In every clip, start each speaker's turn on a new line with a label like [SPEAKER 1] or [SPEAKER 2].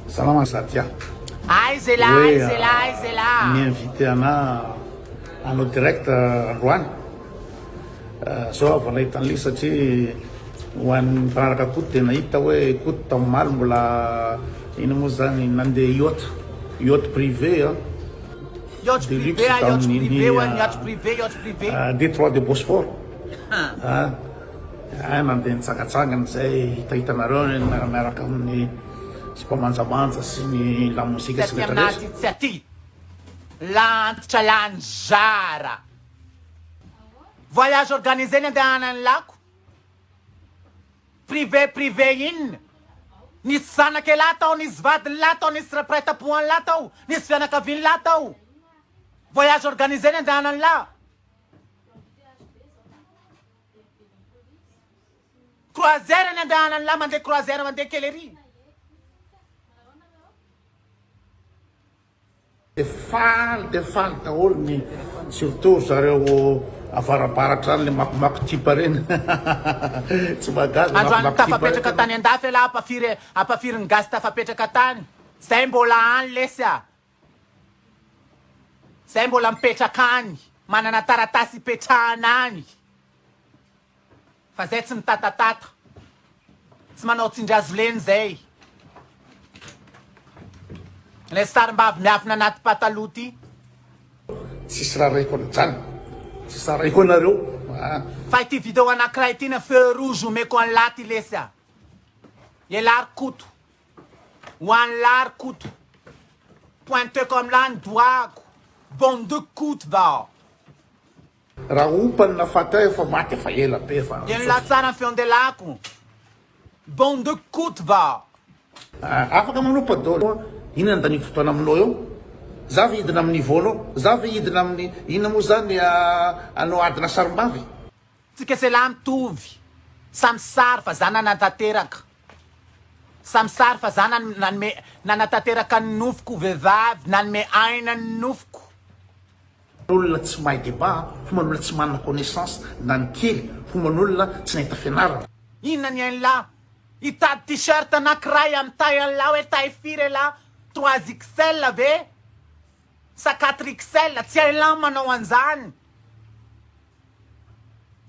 [SPEAKER 1] Salama Satya.
[SPEAKER 2] Aiza là,
[SPEAKER 1] Oui,
[SPEAKER 2] aiza là, aiza là.
[SPEAKER 1] Mi-invité anao direct androany. So avy nahita an'ilay satria ho an'ny mpanaraka koty dia nahita hoe koty tamin'maly mbola ino moa zany nandeha yacht privé
[SPEAKER 2] Yacht
[SPEAKER 1] de
[SPEAKER 2] privé,
[SPEAKER 1] luxe
[SPEAKER 2] yacht
[SPEAKER 1] tamin'ny
[SPEAKER 2] privé, yacht privé, yacht privé.
[SPEAKER 1] Détroit de Bosphore. Nandeha nitsangatsangana zay hitahitanareo miaraka amin'ny sy mpamanjamanja sy ny lamozika sy
[SPEAKER 2] Tsy aty aminazy tsy aty. Lantitra lanjara. Voyage organisé ny andehanan'ny lako. Privé, privé inona? Nisy zanaka lahy tao, nisy vadiny lahy tao, nisy rapretapoany lahy tao, nisy fianakaviany lahy tao. Voyage organisé ny andehanan'ny lahy. Croisière ny andehanan'ny lahy, mandeha croisière, mandeha kelery.
[SPEAKER 1] Dia faly daholo ny surtout zareo avarabaratra any le makomako tipa reny tsy magazy
[SPEAKER 2] Androany tafapetraka tany andafy lahy ampafiry ny gasy tafapetraka tany. Zay mbola any lesy. Zay mbola mipetraka any, manana taratasy ipetrahana any. Fa zay tsy mitatatata, tsy manao tsindrazo leny zay. Le sarim-bavy miafina anaty pataloha ty.
[SPEAKER 1] tsisy raha raiko zany, tsisy raha raiko anareo.
[SPEAKER 2] Fa ity vidéo anankiray ity na feu rouge omeko any lahy ty lesy. Ialary koto, ho any lary koto. Pointeko amy lany doako. Bon de koto va.
[SPEAKER 1] Raha ompany nafata efa maty efa ela be fa
[SPEAKER 2] Yen la tsara ny fiondelako. Bon de koto va.
[SPEAKER 1] afaka manompa daholo. Inona da ny fotoana aminao eo? Za ve hidina amin'ny nivaonao? Za ve hidina amin'ny inona moa zany anao adina sarim-bavy?
[SPEAKER 2] Tsika se lahy mitovy. Samy sary fa za nanatanteraka. Samy sary fa za nanatanteraka ny nofoko vehivavy, nanome aina ny nofoko.
[SPEAKER 1] Olona tsy mahay débat, foman'olona tsy manana connaissance na ny kely, foman'olona tsy nahita fianarana.
[SPEAKER 2] Inona ny hainy lahy? Hitady t-shirt anankiray amy taille an'lahy hoe taille firy lahy. 3XL ve? Sa 4XL, tsy hainy lahy manao an'izany.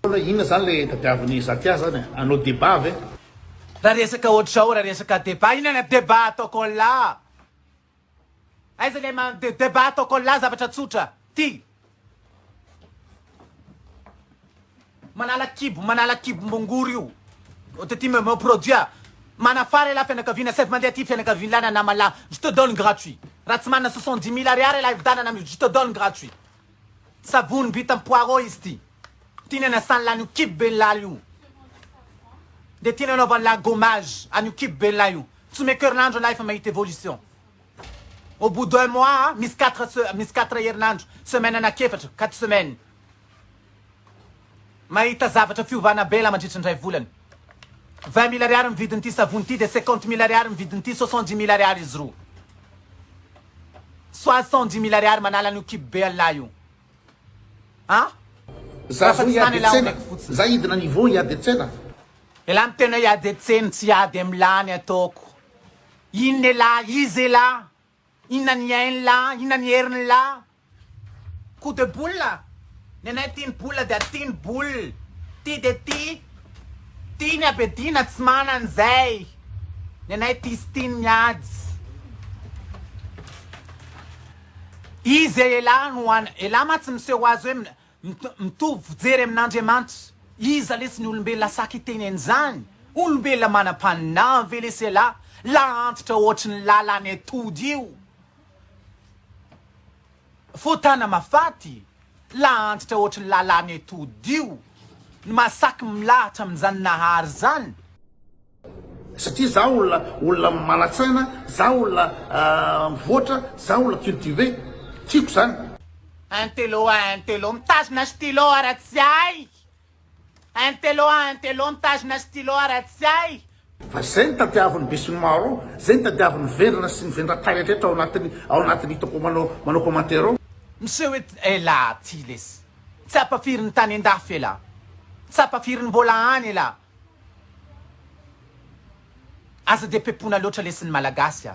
[SPEAKER 1] Inona zany le tadiavin'ny Satya zany anao débat ve?
[SPEAKER 2] Raha resaka ohatr'izao, raha resaka débat, inona débat ataoko lahy? Aiza le débat ataoko lahy zavatra tsotra? Ty. Manala kibo mbongory io. Ty me produit. Manafare la fianakaviana, sef mandeha ty fianakaviana lahy nama lahy. Je te donne gratuit. Raha tsy manana 70 000 ariary lahy vidanana amy je te donne gratuit. Savony vita amy poireau izy ty. Tiana nasany lahy an'io kibo be lahy io. De tiana anaovany lahy gommage an'io kibo be lahy io. Tsy mekerinandro lahy fa mahita évolution. Au bout d'un mois, misy 4 herinandro, semaine anakefatra, 4 semaines. Mahita zavatra fiovana be lahy mandritra indray volany. 20 000 ariary mividiny ty savony ty, de 50 000 ariary mividiny ty, 70 000 ariary izy roa. 70 000 ariary manala an'io kibo be lahy io.
[SPEAKER 1] Za zo hiady tsena, za hidina niveau hiady tsena.
[SPEAKER 2] E lahy mitena hiady tsena tsy hiady amy lany ataoko. Inona lahy, izy lahy. Inona ny hainy lahy, inona ny heriny lahy. Coup de boule. Nenay ty ny boule de ty ny boule. Ty de ty. Ty ny abedina tsy manany zay. Nenay ty sy ty ny ady. Izy e lahy no any. E lahy matsy miseho azy hoe mitovy fijery amin'Andriamanitra. Iza lesy ny olombelona saky teny an'izany. Olombelona manam-paninah ve lesy lahy. La antitra ohatry ny lalany atody io. Fotana mafaty. La antitra ohatry ny lalany atody io. Masaky milahatra amin'izany nahary zany.
[SPEAKER 1] Satria za olona manatsaina, za olona mivoatra, za olona cultivé. Tiako zany.
[SPEAKER 2] Intello, mitazona stylo ara-tsy ay. Intello, mitazona stylo ara-tsy ay.
[SPEAKER 1] Fa zay ny tadiavin'ny be sy ny maro, zay ny tadiavin'ny vendrana sy ny vendra taille rehetra ao anatin'ny hitako manao commentaire ao.
[SPEAKER 2] Miseho hoe lahy ty lesy. Tsy ampafiry ny tany andafy lahy. Tsy ampafiry ny mbola any lahy. Aza de pepona loatra lesy ny malagasy.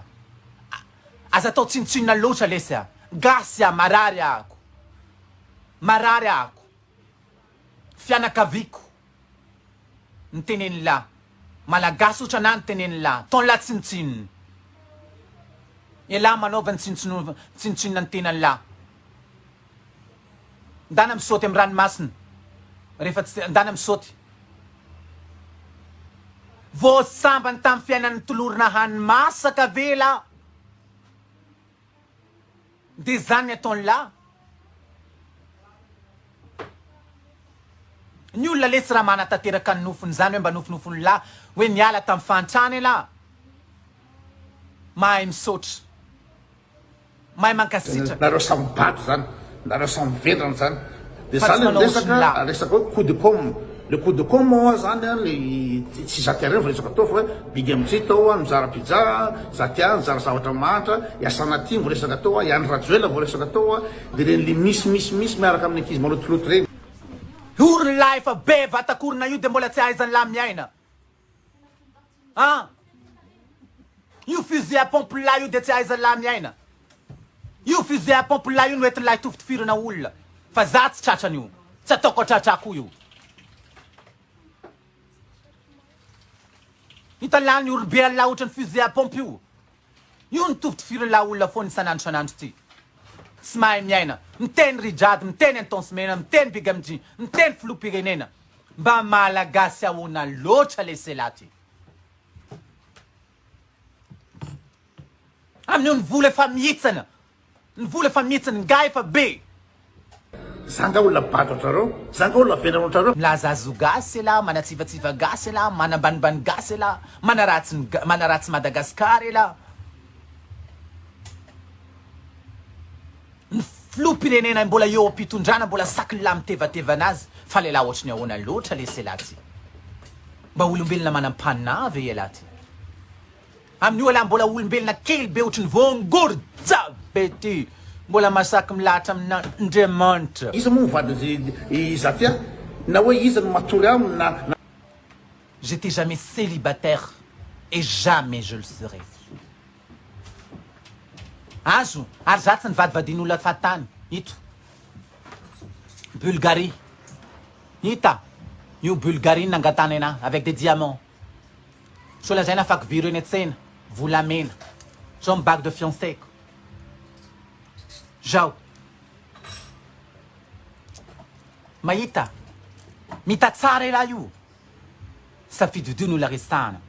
[SPEAKER 2] aza atao tsinotsinona loatra lesy a gasy a marary ako marary ako fianakaviako niteneny la malagasy oatra na niteneny la ton la tsinotsinona iala manaova ny tsinotsinona ny tenany la ndana misaoty amin'ny ranomasina rehefa ndana misaoty voasambany tamin'ny fiainan'ny tolorona hany masaka ve la de zany ataony la ny olona lesy raha manatanteraka ny nofony zany hoe mba nofinofony la hoe niala tamin'ny fantrany la mahay misaotra mahay mankasitraka
[SPEAKER 1] nareo samy bato zany nareo samy vedrana zany de
[SPEAKER 2] Fa tsy
[SPEAKER 1] zany
[SPEAKER 2] manao otriny la.
[SPEAKER 1] resaka hoe coup de com le coup de com ao zany a le tsy zaty areo fa resaka atao fa hoe bigy amitsy tao a mizara pizza zaty a mizara zavatra mahantra iasana ty vo resaka atao a iany rajoela vo resaka atao a de reny le misy miaraka amin'ny ankizy malotoloto reny
[SPEAKER 2] orony la efa be vatakorona io de mbola tsy ahaizany la miaina io fusil à pompe la io de tsy ahaizany la miaina io fusil à pompe la io no entiny la hitofitifirana olona fa za tsy tratrany io tsy ataoko atratrako io hitany la ny orobe la ohatrany fusil à pompe io nitofitifirana la olona foana isanandro sanandro ty tsy mahay miaina miteny rijady miteny antonsmena miteny bigamji miteny filopirenena mba malagasy ahoana loatra le selaty amin'io ny vola efa mihitsana ny vola efa mihitsana nga efa be
[SPEAKER 1] zanga olona bato atrareo zanga olona venana atrareo
[SPEAKER 2] milazazo gasy la manatsivatsiva gasy la manambanibany gasy la manaratsy Madagasikara la ny filopirenena mbola eo ampitondrana mbola sakiny la mitevateva anazy fa le la ohatrany ahoana loatra le selaty mba olombelona manam-panina ve ialaty amin'io ala mbola olombelona kely be ohatrany voangorja be ty mbola masaky milahatra amin'Andriamanitra
[SPEAKER 1] izy moa mivady zaty a na hoe izy no matory aminy na
[SPEAKER 2] j'étais jamais célibataire et jamais je le serai azo ary za tsy nivadivadin'olona fahatany ito Bulgarie hita io Bulgarie nangatany ana avec des diamants so lazaina afaky viro eny an-tsena volamena zao my bague de fiancéko zao mahita mita tsara ela io safidy no la resana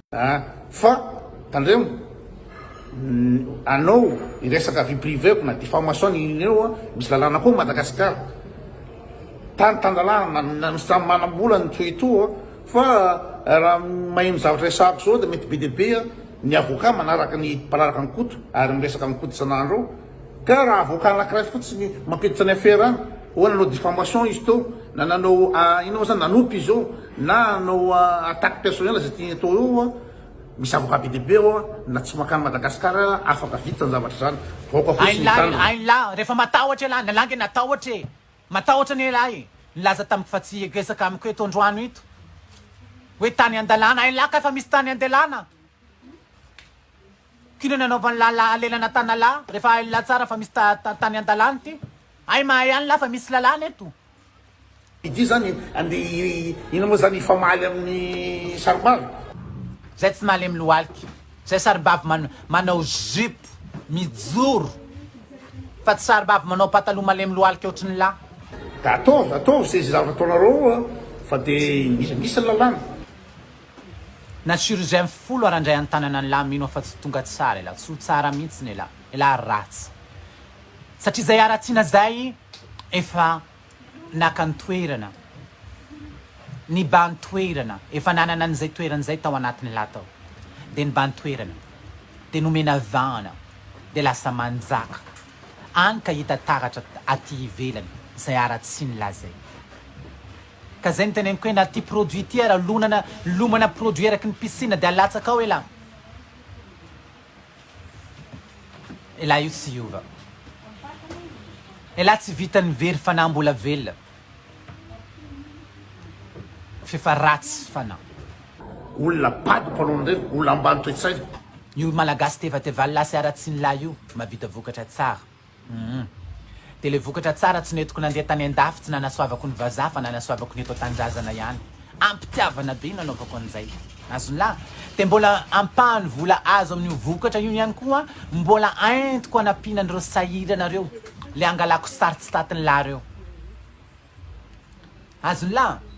[SPEAKER 1] fa tandremo anao iresaka vie priveko na diffamation eo a misy lalàna koa Madagasikara tandalàna samy manam-bola ny toetoa fa raha mahay mizavatra resako zao de mety be deabe a ny avocat manaraka ny mpanaraka ny koto ary miresaka ny koto isan'andro ka raha avocat anankiray fotsiny mampiditra ny affaire any oa nanao diffamation izy to na nanao inao zany nanopy izy io na nanao attaque personnel zay tiany atao eo a misy avocat be deabe ao na tsy makany Madagasikara afaka vita ny zavatra zany vaoka fotsiny
[SPEAKER 2] ainy la rehefa matahotra la nalangy natahotra matahotra ny elahy nilaza tamiko fa tsy gesaka amiko eto androano ito hoe tany andalana ainy la ka efa misy tany andalana kino nanaovany la lelana tana la rehefa ainy la tsara fa misy tany andalana ty ay mahay any la fa misy lalana eto
[SPEAKER 1] idy zany ande ino moa zany famaly amin'ny saribavy
[SPEAKER 2] zay tsy malemy loaliky zay saribavy manao jupe mijoro fa tsy saribavy manao pataloha malemy loaliky ohatrany la
[SPEAKER 1] da ataovy zay zavatra ataonareo fa de misy lalàna
[SPEAKER 2] na chirurgien folo arandray an-tanana ny la mino fa tsy tonga tsara ela tsy ho tsara mihitsy ny ela ratsy satria zay aratsiana zay efa naka ny toerana ny bany toerana efa nanana an'izay toerana zay tao anatiny la tao de ny bany toerana de nomena vana de lasa manjaka any ka hita taratra aty ivelany zay aratsiny la zay ka zay ny teneniko hoe na ty produit ty ara lomana produit araky ny piscine de alatsaka ao ela io tsy iova ela tsy vitany very fanahy mbola velona fefa ratsy fanahy
[SPEAKER 1] olona bady mpanao reny olona ambany toetsay
[SPEAKER 2] io malagasy teva te valasy ara-tsiny lahy io mavita vokatra tsara de le vokatra tsara tsy netiko nandeha tany andafy tsy nanasoavako ny vazaha fa nanasoavako ny eto tanjazana ihany ampitiavana be nanaovako an'izay azonlahy de mbola ampahany vola azo amin'io vokatra io ihany koa mbola aintiko anampianan'ireo sahiry anareo le angalako sary tsy tatiny lahy reo azonlahy